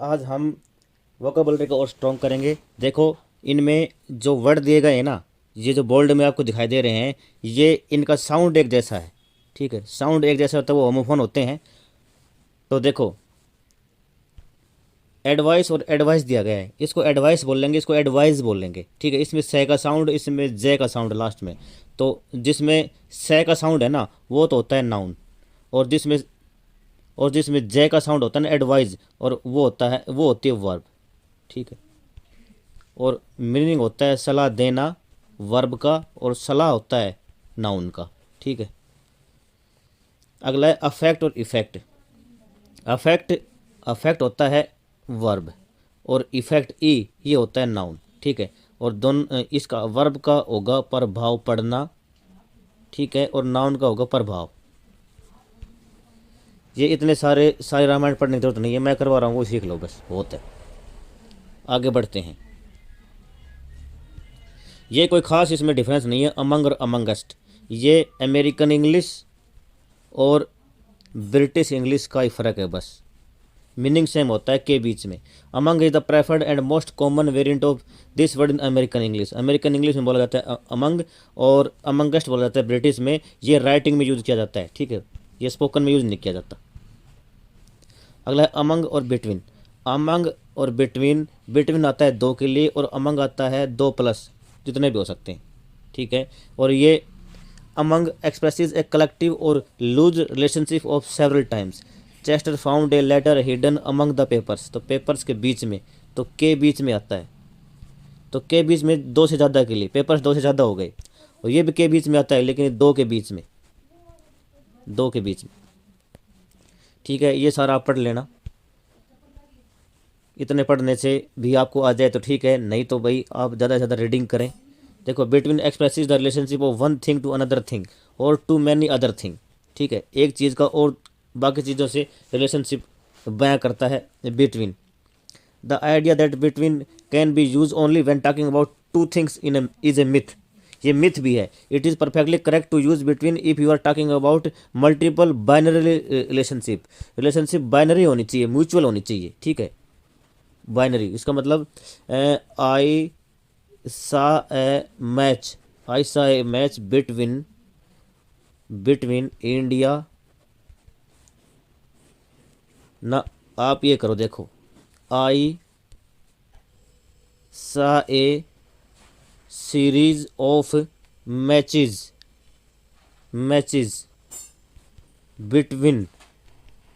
आज हम वोकेबलरी को और स्ट्रॉन्ग करेंगे। देखो, इनमें जो वर्ड दिए गए हैं ना, ये जो बोल्ड में आपको दिखाई दे रहे हैं, ये इनका साउंड एक जैसा है। ठीक है, साउंड एक जैसा होता है, वो होमोफोन होते हैं। तो देखो, एडवाइस और एडवाइस दिया गया है, इसको एडवाइस बोल लेंगे, इसको एडवाइस बोल लेंगे। ठीक है, इसमें से का साउंड, इसमें जे का साउंड लास्ट में। तो जिसमें से का साउंड है ना, वो तो होता है नाउन। और जिसमें जे का साउंड होता है ना, एडवाइस, और वो होती है वर्ब। ठीक है, और मीनिंग होता है सलाह देना वर्ब का, और सलाह होता है नाउन का। ठीक है, अगला है अफेक्ट और इफेक्ट। अफेक्ट अफेक्ट होता है वर्ब, और इफेक्ट ये होता है नाउन। ठीक है, और दोनों, इसका वर्ब का होगा प्रभाव पड़ना। ठीक है, और नाउन का होगा प्रभाव। ये इतने सारे रामायण पढ़ने की जरूरत नहीं है, मैं करवा रहा हूँ, वो सीख लो बस, बहुत है। आगे बढ़ते हैं। ये कोई ख़ास इसमें डिफरेंस नहीं है अमंग और अमंगस्ट। ये अमेरिकन इंग्लिश और ब्रिटिश इंग्लिश का ही फ़र्क है बस। मीनिंग सेम होता है के बीच में। Among is the preferred and most common variant of this word in American English. American English में बोला जाता है अमंग, और अमंगस्ट बोला जाता है ब्रिटिश में। ये राइटिंग में यूज़ किया जाता है। ठीक है, ये स्पोकन में यूज़ नहीं किया जाता। अगला है अमंग और बिटवीन। अमंग और बिटवीन, बिटवीन आता है दो के लिए, और अमंग आता है दो प्लस, जितने भी हो सकते हैं। ठीक है, और ये अमंग एक्सप्रेसेस ए कलेक्टिव और loose relationship of several times. Chester found a letter hidden among the papers. तो पेपर्स के बीच में, तो के बीच में आता है। तो के बीच में दो से ज़्यादा के लिए, पेपर्स दो से ज़्यादा हो गए, और ये भी के बीच में आता है, लेकिन दो के बीच में, दो के बीच में। ठीक है, ये सारा आप पढ़ लेना। इतने पढ़ने से भी आपको आ जाए तो ठीक है, नहीं तो भाई आप ज़्यादा से ज़्यादा रीडिंग करें। देखो, between expresses the relationship of one thing to another thing और टू मैनी अदर थिंग। ठीक है, एक चीज़ का और बाकी चीज़ों से रिलेशनशिप बयां करता है between. The idea that between can be use only when talking about two things in is a myth. ये मिथ भी है। It is perfectly correct to use between if you are talking about multiple binary relationship. Relationship binary होनी चाहिए, mutual होनी चाहिए। ठीक है, binary, इसका मतलब आई saw a match, I saw a match between between India ना। आप ये करो, देखो, I saw a series of matches matches between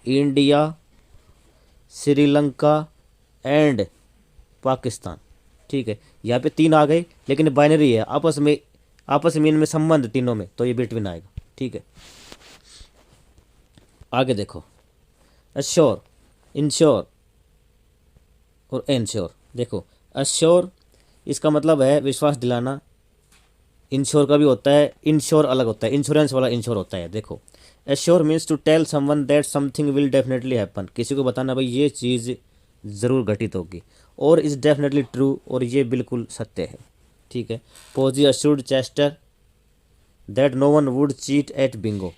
India, Sri Lanka and Pakistan. ठीक है, यहाँ पे तीन आ गए, लेकिन बाइनरी है, आपस में इनमें संबंध तीनों में, तो ये बिटवीन आएगा। ठीक है, आगे देखो, अश्योर, इंश्योर और एंश्योर। देखो, अश्योर इसका मतलब है विश्वास दिलाना। इंश्योर का भी होता है, इंश्योर अलग होता है, इंश्योरेंस वाला इंश्योर होता है। देखो, assure means to tell someone that something will definitely happen. किसी को बताना भाई ये चीज़ ज़रूर घटित होगी, और इज़ डेफिनेटली ट्रू, और ये बिल्कुल सत्य है। ठीक है, Posy assured Chester that no one would cheat at bingo.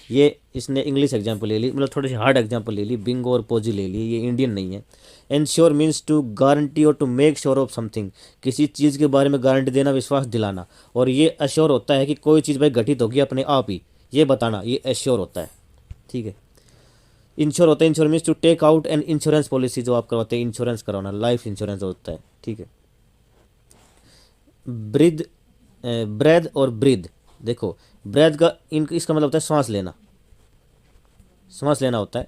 ये इसने इंग्लिश एग्जाम्पल ले ली, मतलब थोड़ी सी हार्ड एग्जाम्पल ले ली, बिंगो और पोजी ले ली, ये इंडियन नहीं है। एंश्योर मीन्स टू गारंटी और to make sure of something. किसी चीज़ के बारे में गारंटी देना, विश्वास दिलाना। और ये अश्योर होता है कि कोई चीज़ भाई घटित होगी अपने आप ही, ये बताना, ये एश्योर होता है। ठीक है, इंश्योर होता है, insure means to take out an insurance policy, जो आप करवाते हैं, इंश्योरेंस करवाना, लाइफ इंश्योरेंस होता है। ठीक है, ब्रीद, ब्रेथ और ब्रीद। देखो, ब्रेथ का इसका मतलब होता है सांस लेना, सांस लेना होता है।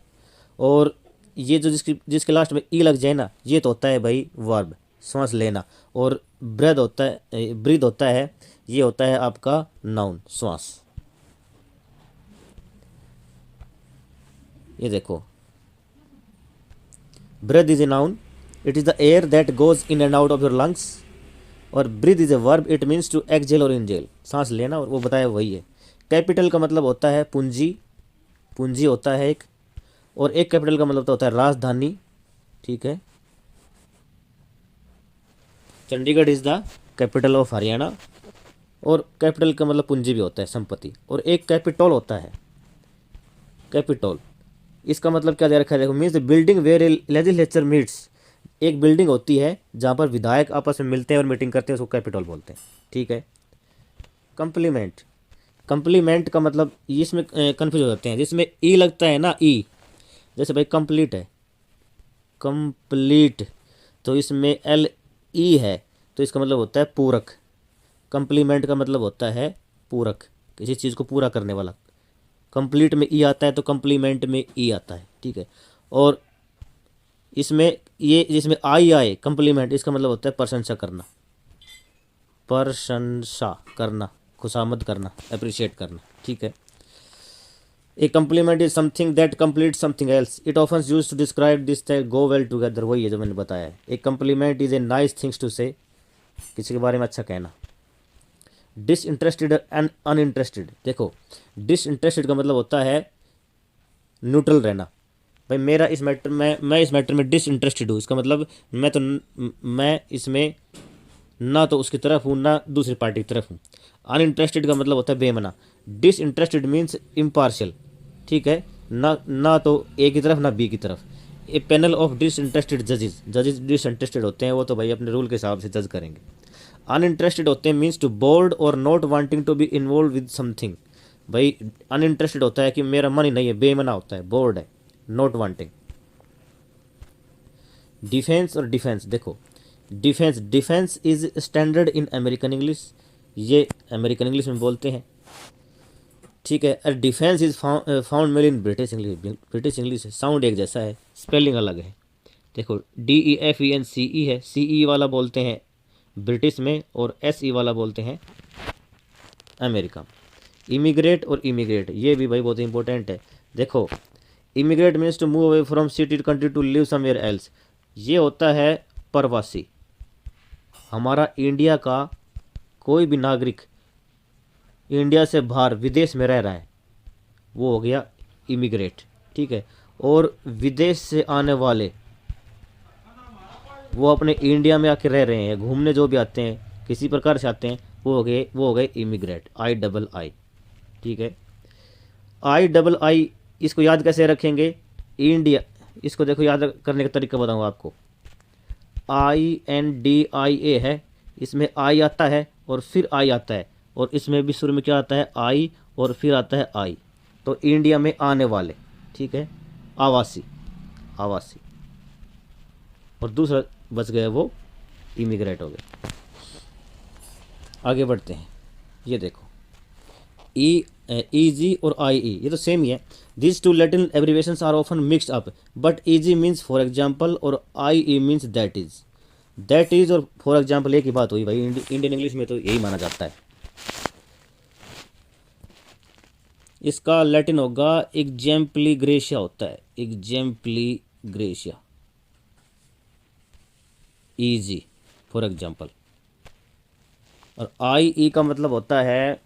और ये जो जिसके लास्ट में ई लग जाए ना, ये तो होता है भाई वर्ब, सांस लेना। और ब्रेथ होता है, ब्रीद होता है, ये होता है आपका नाउन, श्वास। ये देखो, breath is a noun, it is the air that goes in and out of your lungs. और breathe is a verb, it means to exhale और इनहेल, सांस लेना, और वो बताया वही है। कैपिटल का मतलब होता है पूंजी, पूंजी होता है एक। और एक कैपिटल का मतलब तो होता है राजधानी। ठीक है, Chandigarh is the capital of Haryana. और कैपिटल का मतलब पूंजी भी होता है, संपत्ति। और एक कैपिटल होता है, कैपिटल, इसका मतलब क्या दे रखा है, देखो, means building where legislature meets, एक बिल्डिंग होती है जहाँ पर विधायक आपस में मिलते हैं और मीटिंग करते हैं, उसको कैपिटल बोलते हैं। ठीक है। कम्प्लीमेंट, कम्प्लीमेंट का मतलब इसमें कन्फ्यूज हो जाते हैं, जिसमें ई लगता है ना, ई, जैसे भाई कंप्लीट है, कंप्लीट, तो इसमें एल ई है, तो इसका मतलब होता है पूरक। कम्प्लीमेंट का मतलब होता है पूरक, किसी चीज़ को पूरा करने वाला। कंप्लीट में ई आता है तो कम्प्लीमेंट में ई आता है। ठीक है। और इसमें ये जिसमें आई आए कम्प्लीमेंट, इसका मतलब होता है प्रशंसा करना, प्रशंसा करना, खुशामद करना, अप्रिशिएट करना। ठीक है। A compliment is something that complete something else, it often use to describe this that go well together, वही है जो मैंने बताया है। A compliment is a nice things to say, किसी के बारे में अच्छा कहना। डिसइंटरेस्टेड एंड अनइंटरेस्टेड, देखो डिसइंटरेस्टेड का मतलब होता है न्यूट्रल रहना, भाई मेरा इस मैटर में, मैं इस मैटर में डिसइंटरेस्टेड हूँ, इसका मतलब मैं इसमें ना तो उसकी तरफ हूँ ना दूसरी पार्टी की तरफ हूँ। अनइंटरेस्टेड का मतलब होता है बेमना। Disinterested means impartial. ठीक है। ना तो ए की तरफ ना बी की तरफ। ए पैनल ऑफ डिसइंटरेस्टेड जजेस, जजेस डिसइंटरेस्टेड होते हैं, वो तो भाई अपने रूल के हिसाब से जज करेंगे। अनइंटरेस्टेड होते हैं मीन्स टू बोर्ड और not wanting to be involve with something, भाई अनइंटरेस्टेड होता है कि मेरा मन ही नहीं है, बेमना होता है, बोर्ड है, नॉट वांटिंग। डिफेंस और डिफेंस, देखो defence, defence is standard in American English, ये अमेरिकन इंग्लिश में बोलते हैं। ठीक है। Defence is found mail in British English, British English sound एक जैसा है, स्पेलिंग अलग है। देखो DEFENCE है, CE वाला बोलते हैं ब्रिटिश में और SE वाला बोलते हैं अमेरिका। इमिग्रेट और इमिग्रेट, ये भी भाई बहुत इंपॉर्टेंट है। देखो immigrate means to move away from city country to live somewhere else, ये होता है प्रवासी। हमारा इंडिया का कोई भी नागरिक इंडिया से बाहर विदेश में रह रहा है, वो हो गया इमिग्रेट। ठीक है। और विदेश से आने वाले, वो अपने इंडिया में आके रह रहे हैं, घूमने जो भी आते हैं, किसी प्रकार से आते हैं, वो हो गए इमिग्रेट, I. ठीक है। I. इसको याद कैसे रखेंगे, इंडिया, इसको देखो याद करने का तरीका बताऊंगा आपको। INDIA है, इसमें आई आता है और फिर आई आता है, और इसमें भी शुरू में क्या आता है, आई, और फिर आता है आई, तो इंडिया में आने वाले। ठीक है। आवासी, आवासी, और दूसरा बच गया वो इमिग्रेट हो गए। आगे बढ़ते हैं, ये देखो EG और IE, ये तो सेम ही है। This two Latin abbreviations are often mixed up, but EG means for example और IE means that is. That is और फॉर एग्जाम्पल एक ही बात हुई भाई, इंडियन इंग्लिश में तो यही माना जाता है। इसका लैटिन होगा एग्जाम्पली ग्रेशिया होता है, एग्जाम्पली ग्रेशिया, EG फॉर एग्जाम्पल। और IE का मतलब होता है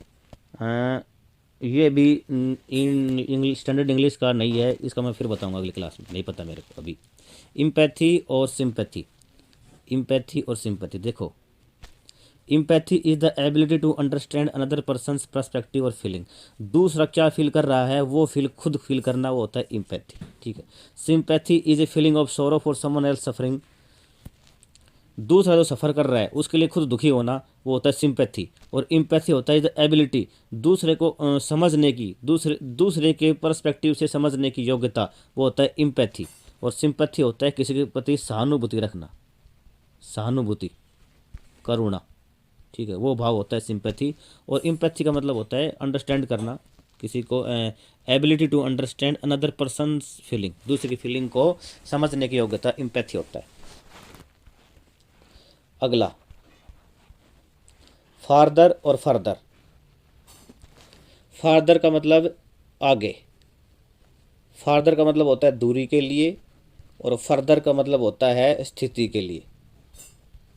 ये भी इंग्लिश, स्टैंडर्ड इंग्लिश का नहीं है, इसका मैं फिर बताऊंगा अगली क्लास में, नहीं पता मेरे को अभी। इम्पैथी और सिंपैथी, इम्पैथी और सिंपैथी, देखो empathy is the ability to understand another person's perspective और फीलिंग, दूसरा क्या फील कर रहा है वो फील खुद फील करना, वो होता है इम्पैथी। ठीक है। Sympathy is a feeling of सोरो फॉर समवन एल्स सफरिंग, दूसरा जो सफ़र कर रहा है उसके लिए खुद दुखी होना, वो होता है सिंपैथी। और इम्पैथी होता है द एबिलिटी, दूसरे को समझने की, दूसरे के पर्सपेक्टिव से समझने की योग्यता, वो होता है इम्पैथी। और सिंपैथी होता है किसी के प्रति सहानुभूति रखना, सहानुभूति, करुणा। ठीक है, वो भाव होता है सिंपैथी। और इम्पैथी का मतलब होता है अंडरस्टैंड करना किसी को, ability to understand another person's feeling, दूसरे की फीलिंग को समझने की योग्यता इम्पैथी होता है। अगला फार्दर और फर्दर। फार्दर का मतलब आगे, फार्दर का मतलब होता है दूरी के लिए, और फर्दर का मतलब होता है स्थिति के लिए,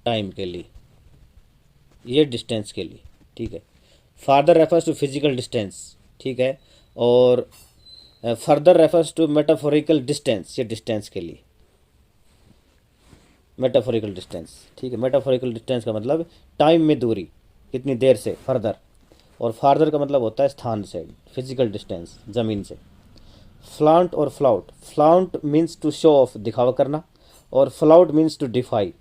टाइम के लिए, ये डिस्टेंस के लिए। ठीक है। Farther refers to physical distance. ठीक है। और further refers to metaphorical distance, ये डिस्टेंस के लिए, मेटाफोरिकल डिस्टेंस। ठीक है। मेटाफोरिकल डिस्टेंस का मतलब टाइम में दूरी, कितनी देर से, फर्दर। और फार्दर का मतलब होता है स्थान से, फिजिकल डिस्टेंस, ज़मीन से। फ्लाउंट और flout, flaunt means to show off, दिखावा करना, और फ्लाउट मीन्स टू डिफाई,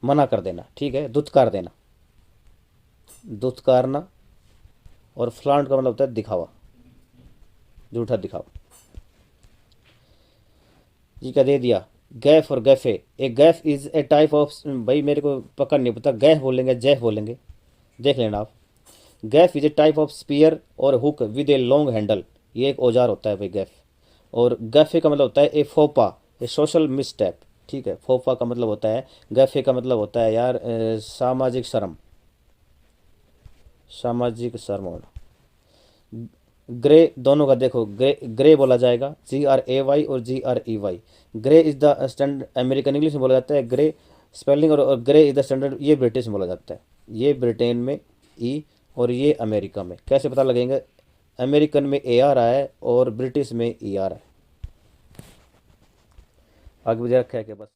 मना कर देना, ठीक है, दुत्कार देना, दुत्कारना। और फ्लाउंट का मतलब होता है दिखावा, झूठा दिखावा। जी का दे दिया गैफ और gaffe. A gaff is a type of, भाई मेरे को पक्का नहीं पता, गैफ बोलेंगे जैफ बोलेंगे, देख लेना आप। Gaff is a type of spear और hook with a long handle, ये एक औजार होता है भाई गैफ। और गैफे का मतलब होता है ए फोपा, ए सोशल मिसस्टेप, ठीक है। फोपा का मतलब होता है, गैफे का मतलब होता है यार सामाजिक शर्म, सामाजिक शर्म होना। ग्रे दोनों का देखो, ग्रे ग्रे बोला जाएगा GRAY और GREY। Grey is the standard, American English में बोला जाता है ग्रे स्पेलिंग, और ग्रे इज द स्टैंडर्ड ये ब्रिटिश में बोला जाता है। ये ब्रिटेन में ई और ये अमेरिका में, कैसे पता लगेंगे? अमेरिकन में AR आया है और ब्रिटिश में ER है। आगे मुझे रखा है कि बस।